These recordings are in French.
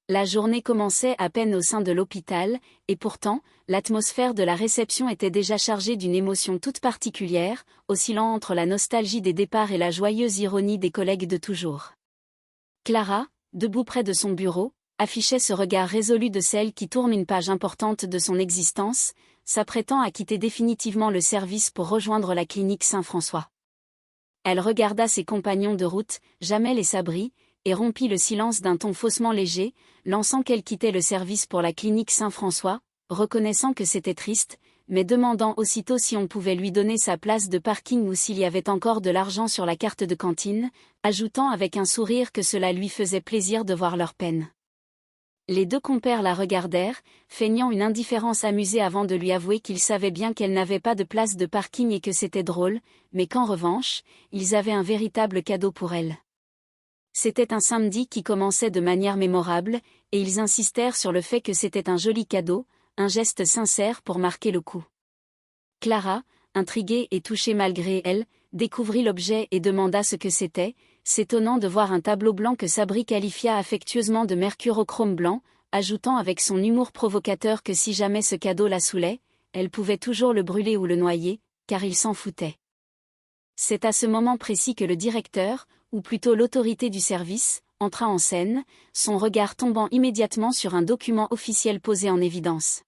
La journée commençait à peine au sein de l'hôpital, et pourtant, l'atmosphère de la réception était déjà chargée d'une émotion toute particulière, oscillant entre la nostalgie des départs et la joyeuse ironie des collègues de toujours. Clara, debout près de son bureau, affichait ce regard résolu de celle qui tourne une page importante de son existence, s'apprêtant à quitter définitivement le service pour rejoindre la clinique Saint-François. Elle regarda ses compagnons de route, Jamel et Sabri, et rompit le silence d'un ton faussement léger, lançant qu'elle quittait le service pour la clinique Saint-François, reconnaissant que c'était triste, mais demandant aussitôt si on pouvait lui donner sa place de parking ou s'il y avait encore de l'argent sur la carte de cantine, ajoutant avec un sourire que cela lui faisait plaisir de voir leur peine. Les deux compères la regardèrent, feignant une indifférence amusée avant de lui avouer qu'ils savaient bien qu'elle n'avait pas de place de parking et que c'était drôle, mais qu'en revanche, ils avaient un véritable cadeau pour elle. C'était un samedi qui commençait de manière mémorable, et ils insistèrent sur le fait que c'était un joli cadeau, un geste sincère pour marquer le coup. Clara, intriguée et touchée malgré elle, découvrit l'objet et demanda ce que c'était, s'étonnant de voir un tableau blanc que Sabri qualifia affectueusement de mercurochrome blanc, ajoutant avec son humour provocateur que si jamais ce cadeau la saoulait, elle pouvait toujours le brûler ou le noyer, car il s'en foutait. C'est à ce moment précis que le directeur, ou plutôt l'autorité du service, entra en scène, son regard tombant immédiatement sur un document officiel posé en évidence.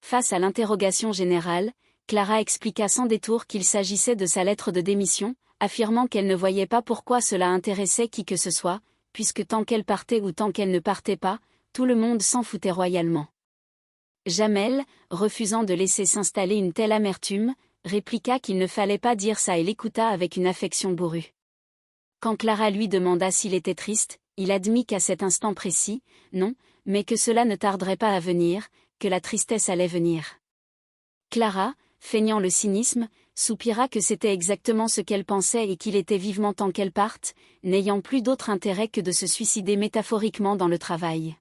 Face à l'interrogation générale, Clara expliqua sans détour qu'il s'agissait de sa lettre de démission, affirmant qu'elle ne voyait pas pourquoi cela intéressait qui que ce soit, puisque tant qu'elle partait ou tant qu'elle ne partait pas, tout le monde s'en foutait royalement. Jamel, refusant de laisser s'installer une telle amertume, répliqua qu'il ne fallait pas dire ça et l'écouta avec une affection bourrue. Quand Clara lui demanda s'il était triste, il admit qu'à cet instant précis, non, mais que cela ne tarderait pas à venir, que la tristesse allait venir. Clara, feignant le cynisme, soupira que c'était exactement ce qu'elle pensait et qu'il était vivement temps qu'elle parte, n'ayant plus d'autre intérêt que de se suicider métaphoriquement dans le travail.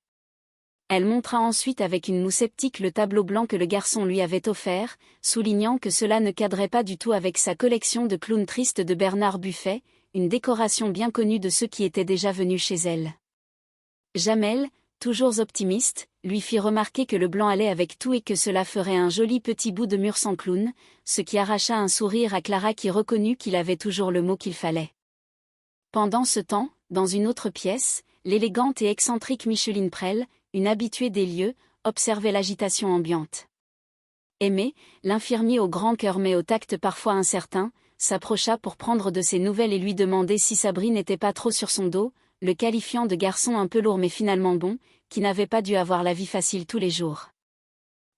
Elle montra ensuite avec une moue sceptique le tableau blanc que le garçon lui avait offert, soulignant que cela ne cadrait pas du tout avec sa collection de clowns tristes de Bernard Buffet, une décoration bien connue de ceux qui étaient déjà venus chez elle. Jamel, toujours optimiste, lui fit remarquer que le blanc allait avec tout et que cela ferait un joli petit bout de mur sans clown, ce qui arracha un sourire à Clara qui reconnut qu'il avait toujours le mot qu'il fallait. Pendant ce temps, dans une autre pièce, l'élégante et excentrique Micheline Prel, une habituée des lieux, observait l'agitation ambiante. Aimé, l'infirmier au grand cœur mais au tact parfois incertain, s'approcha pour prendre de ses nouvelles et lui demander si Sabri n'était pas trop sur son dos, le qualifiant de garçon un peu lourd mais finalement bon, qui n'avait pas dû avoir la vie facile tous les jours.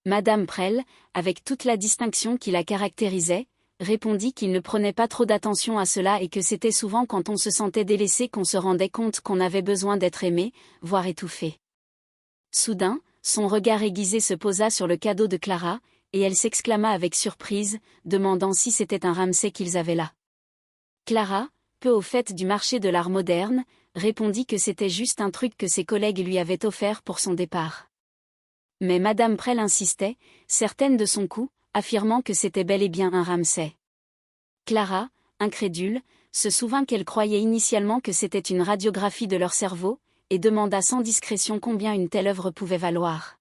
Madame Prel, avec toute la distinction qui la caractérisait, répondit qu'il ne prenait pas trop d'attention à cela et que c'était souvent quand on se sentait délaissé qu'on se rendait compte qu'on avait besoin d'être aimé, voire étouffé. Soudain, son regard aiguisé se posa sur le cadeau de Clara, et elle s'exclama avec surprise, demandant si c'était un Ramsay qu'ils avaient là. Clara, peu au fait du marché de l'art moderne, répondit que c'était juste un truc que ses collègues lui avaient offert pour son départ. Mais Madame Prel insistait, certaine de son coup, affirmant que c'était bel et bien un Ramsay. Clara, incrédule, se souvint qu'elle croyait initialement que c'était une radiographie de leur cerveau, et demanda sans discrétion combien une telle œuvre pouvait valoir.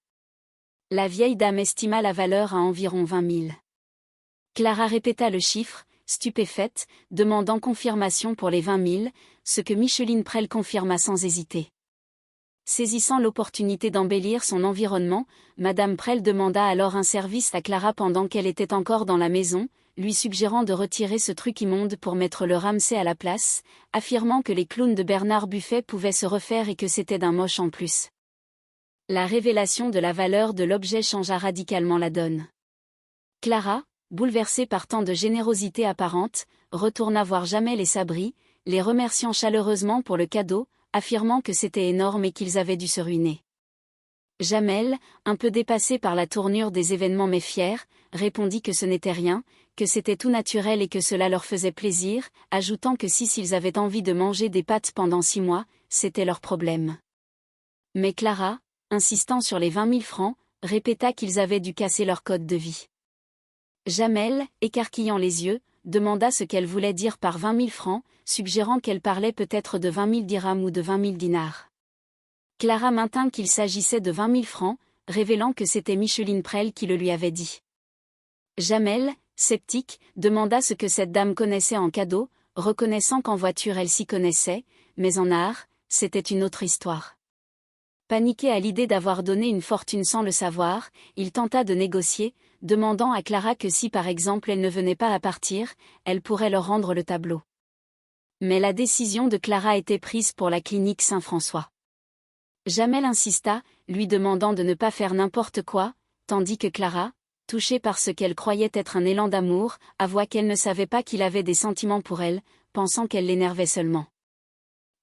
La vieille dame estima la valeur à environ 20 000. Clara répéta le chiffre, stupéfaite, demandant confirmation pour les 20 000, ce que Micheline Prel confirma sans hésiter. Saisissant l'opportunité d'embellir son environnement, Madame Prel demanda alors un service à Clara pendant qu'elle était encore dans la maison, lui suggérant de retirer ce truc immonde pour mettre le Ramsay à la place, affirmant que les clowns de Bernard Buffet pouvaient se refaire et que c'était d'un moche en plus. La révélation de la valeur de l'objet changea radicalement la donne. Clara, bouleversée par tant de générosité apparente, retourna voir Jamel et Sabri, les remerciant chaleureusement pour le cadeau, affirmant que c'était énorme et qu'ils avaient dû se ruiner. Jamel, un peu dépassé par la tournure des événements mais fier, répondit que ce n'était rien, que c'était tout naturel et que cela leur faisait plaisir, ajoutant que s'ils avaient envie de manger des pâtes pendant 6 mois, c'était leur problème. Mais Clara, insistant sur les 20 000 francs, répéta qu'ils avaient dû casser leur code de vie. Jamel, écarquillant les yeux, demanda ce qu'elle voulait dire par 20 000 francs, suggérant qu'elle parlait peut-être de 20 000 dirhams ou de 20 000 dinars. Clara maintint qu'il s'agissait de 20 000 francs, révélant que c'était Micheline Prel qui le lui avait dit. Jamel, sceptique, demanda ce que cette dame connaissait en cadeau, reconnaissant qu'en voiture elle s'y connaissait, mais en art, c'était une autre histoire. Paniqué à l'idée d'avoir donné une fortune sans le savoir, il tenta de négocier, demandant à Clara que si par exemple elle ne venait pas à partir, elle pourrait leur rendre le tableau. Mais la décision de Clara était prise pour la clinique Saint-François. Jamel insista, lui demandant de ne pas faire n'importe quoi, tandis que Clara, touchée par ce qu'elle croyait être un élan d'amour, avoua qu'elle ne savait pas qu'il avait des sentiments pour elle, pensant qu'elle l'énervait seulement.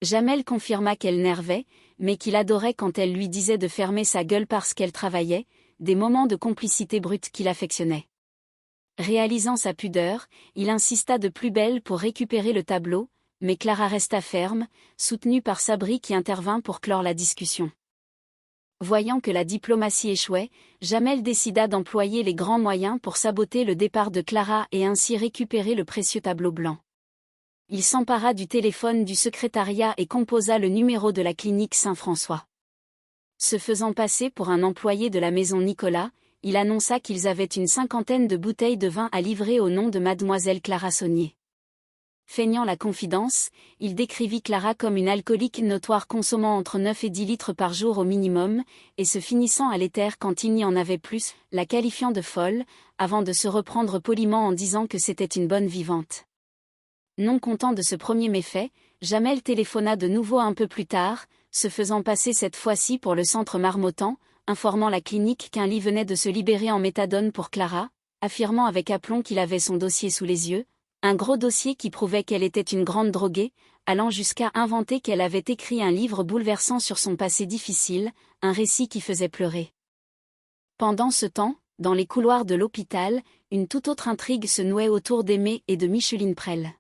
Jamel confirma qu'elle nervait, mais qu'il adorait quand elle lui disait de fermer sa gueule parce qu'elle travaillait, des moments de complicité brute qu'il affectionnait. Réalisant sa pudeur, il insista de plus belle pour récupérer le tableau, mais Clara resta ferme, soutenue par Sabri qui intervint pour clore la discussion. Voyant que la diplomatie échouait, Jamel décida d'employer les grands moyens pour saboter le départ de Clara et ainsi récupérer le précieux tableau blanc. Il s'empara du téléphone du secrétariat et composa le numéro de la clinique Saint-François. Se faisant passer pour un employé de la maison Nicolas, il annonça qu'ils avaient une 50aine de bouteilles de vin à livrer au nom de mademoiselle Clara Saunier. Feignant la confidence, il décrivit Clara comme une alcoolique notoire consommant entre 9 et 10 litres par jour au minimum, et se finissant à l'éther quand il n'y en avait plus, la qualifiant de folle, avant de se reprendre poliment en disant que c'était une bonne vivante. Non content de ce premier méfait, Jamel téléphona de nouveau un peu plus tard, se faisant passer cette fois-ci pour le centre Marmottan, informant la clinique qu'un lit venait de se libérer en méthadone pour Clara, affirmant avec aplomb qu'il avait son dossier sous les yeux, un gros dossier qui prouvait qu'elle était une grande droguée, allant jusqu'à inventer qu'elle avait écrit un livre bouleversant sur son passé difficile, un récit qui faisait pleurer. Pendant ce temps, dans les couloirs de l'hôpital, une toute autre intrigue se nouait autour d'Aimée et de Micheline Prel.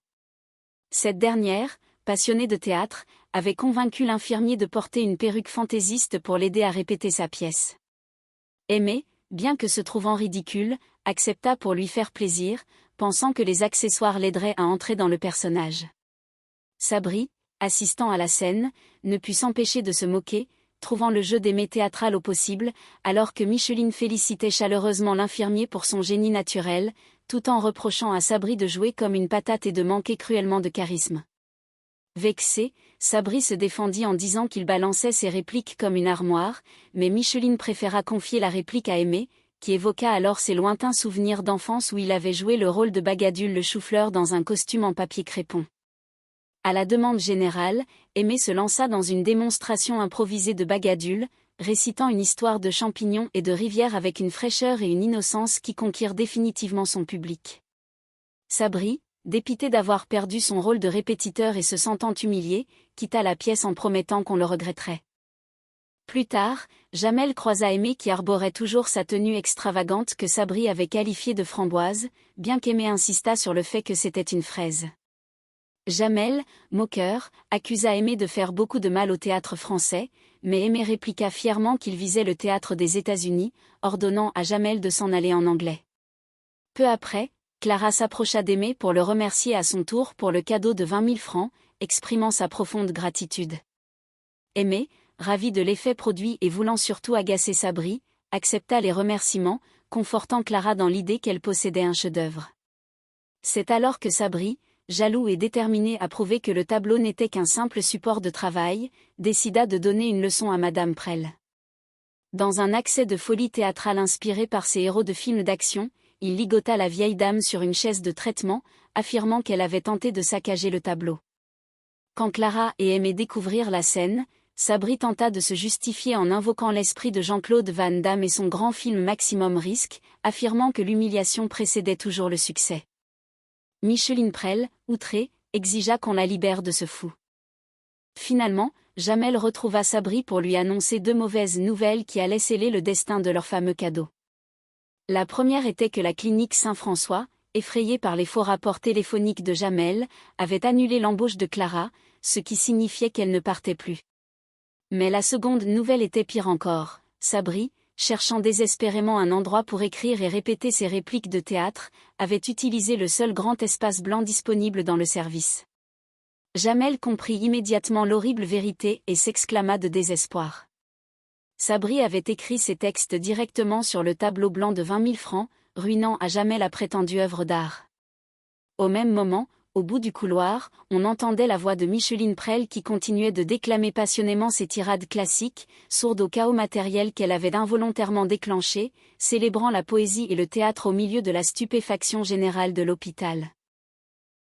Cette dernière, passionnée de théâtre, avait convaincu l'infirmier de porter une perruque fantaisiste pour l'aider à répéter sa pièce. Aimée, bien que se trouvant ridicule, accepta pour lui faire plaisir, pensant que les accessoires l'aideraient à entrer dans le personnage. Sabri, assistant à la scène, ne put s'empêcher de se moquer, trouvant le jeu d'Aimée théâtral au possible, alors que Micheline félicitait chaleureusement l'infirmier pour son génie naturel, tout en reprochant à Sabri de jouer comme une patate et de manquer cruellement de charisme. Vexé, Sabri se défendit en disant qu'il balançait ses répliques comme une armoire, mais Micheline préféra confier la réplique à Aimée, qui évoqua alors ses lointains souvenirs d'enfance où il avait joué le rôle de Bagadule le chou-fleur dans un costume en papier crépon. À la demande générale, Aimée se lança dans une démonstration improvisée de Bagadule, récitant une histoire de champignons et de rivières avec une fraîcheur et une innocence qui conquirent définitivement son public. Sabri, dépité d'avoir perdu son rôle de répétiteur et se sentant humilié, quitta la pièce en promettant qu'on le regretterait. Plus tard, Jamel croisa Aimée qui arborait toujours sa tenue extravagante que Sabri avait qualifiée de framboise, bien qu'Aimée insista sur le fait que c'était une fraise. Jamel, moqueur, accusa Aimée de faire beaucoup de mal au théâtre français, mais Aimée répliqua fièrement qu'il visait le théâtre des États-Unis, ordonnant à Jamel de s'en aller en anglais. Peu après, Clara s'approcha d'Aimée pour le remercier à son tour pour le cadeau de 20 000 francs, exprimant sa profonde gratitude. Aimée, ravie de l'effet produit et voulant surtout agacer Sabri, accepta les remerciements, confortant Clara dans l'idée qu'elle possédait un chef-d'œuvre. C'est alors que Sabri, jaloux et déterminé à prouver que le tableau n'était qu'un simple support de travail, décida de donner une leçon à Madame Prel. Dans un accès de folie théâtrale inspiré par ses héros de films d'action, il ligota la vieille dame sur une chaise de traitement, affirmant qu'elle avait tenté de saccager le tableau. Quand Clara et Aimée découvrirent la scène, Sabri tenta de se justifier en invoquant l'esprit de Jean-Claude Van Damme et son grand film Maximum Risque, affirmant que l'humiliation précédait toujours le succès. Micheline Prel, outrée, exigea qu'on la libère de ce fou. Finalement, Jamel retrouva Sabri pour lui annoncer 2 mauvaises nouvelles qui allaient sceller le destin de leur fameux cadeau. La première était que la clinique Saint-François, effrayée par les faux rapports téléphoniques de Jamel, avait annulé l'embauche de Clara, ce qui signifiait qu'elle ne partait plus. Mais la seconde nouvelle était pire encore. Sabri, cherchant désespérément un endroit pour écrire et répéter ses répliques de théâtre, avait utilisé le seul grand espace blanc disponible dans le service. Jamel comprit immédiatement l'horrible vérité et s'exclama de désespoir. Sabri avait écrit ses textes directement sur le tableau blanc de 20 000 francs, ruinant à jamais la prétendue œuvre d'art. Au même moment, au bout du couloir, on entendait la voix de Micheline Prel qui continuait de déclamer passionnément ses tirades classiques, sourde au chaos matériel qu'elle avait involontairement déclenché, célébrant la poésie et le théâtre au milieu de la stupéfaction générale de l'hôpital.